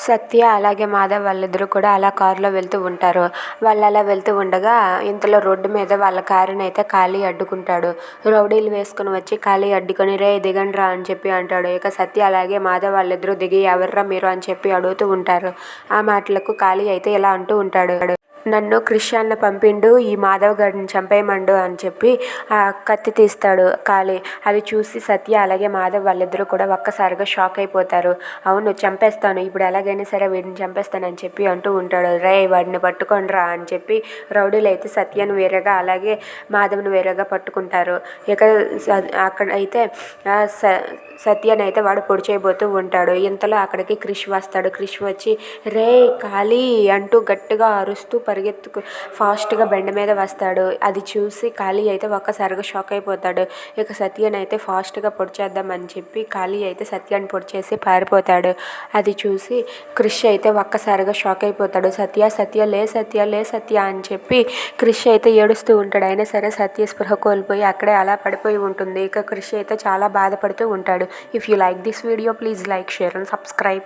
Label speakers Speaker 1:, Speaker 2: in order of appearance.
Speaker 1: సత్య అలాగే మాధవ్ వాళ్ళిద్దరూ కూడా అలా కారులో వెళ్తూ ఉంటారు. వాళ్ళు అలా వెళ్తూ ఉండగా ఇంతలో రోడ్డు మీద వాళ్ళ కారుని అయితే ఖాళీ అడ్డుకుంటాడు. రౌడీలు వేసుకుని వచ్చి ఖాళీ అడ్డుకొని రే దిగండ్రా అని చెప్పి అంటాడు. ఇక సత్య అలాగే మాధవ్ వాళ్ళిద్దరూ దిగి ఎవర్రా మీరు అని చెప్పి అడుగుతూ ఉంటారు. ఆ మాటలకు ఖాళీ అయితే ఇలా అంటూ ఉంటాడు. నన్ను క్రిష్ అన్న పంపిండు ఈ మాధవ్ గారిని చంపేయమండు అని చెప్పి ఆ కత్తి తీస్తాడు ఖాళీ. అది చూసి సత్య అలాగే మాధవ్ వాళ్ళిద్దరూ కూడా ఒక్కసారిగా షాక్ అయిపోతారు. అవును చంపేస్తాను, ఇప్పుడు ఎలాగైనా సరే వీడిని చంపేస్తానని చెప్పి అంటూ ఉంటాడు. రే వాడిని పట్టుకోండిరా అని చెప్పి రౌడీలు అయితే సత్యను వేరేగా అలాగే మాధవ్ను వేరేగా పట్టుకుంటారు. ఇక అక్కడ అయితే సత్యనైతే వాడు పొడి చేయబోతూ ఉంటాడు. ఇంతలో అక్కడికి క్రిష్ వస్తాడు. క్రిష్ వచ్చి రే ఖాళీ అంటూ గట్టిగా అరుస్తూ పరిగెత్తుకు ఫాస్ట్గా బండి మీద వస్తాడు. అది చూసి ఖాళీ అయితే ఒక్కసారిగా షాక్ అయిపోతాడు. ఇక సత్యనైతే ఫాస్ట్గా పొడి చేద్దామని చెప్పి ఖాళీ అయితే సత్యాన్ని పొడి చేసి పారిపోతాడు. అది చూసి క్రిష్ అయితే ఒక్కసారిగా షాక్ అయిపోతాడు. సత్య సత్య లే సత్య లే సత్య అని చెప్పి క్రిష్ అయితే ఏడుస్తూ ఉంటాడు. అయినా సరే సత్య స్పృహ కోల్పోయి అక్కడే అలా పడిపోయి ఉంటుంది. ఇక క్రిష్ అయితే చాలా బాధపడుతూ ఉంటాడు. If you like this video please like, share and subscribe.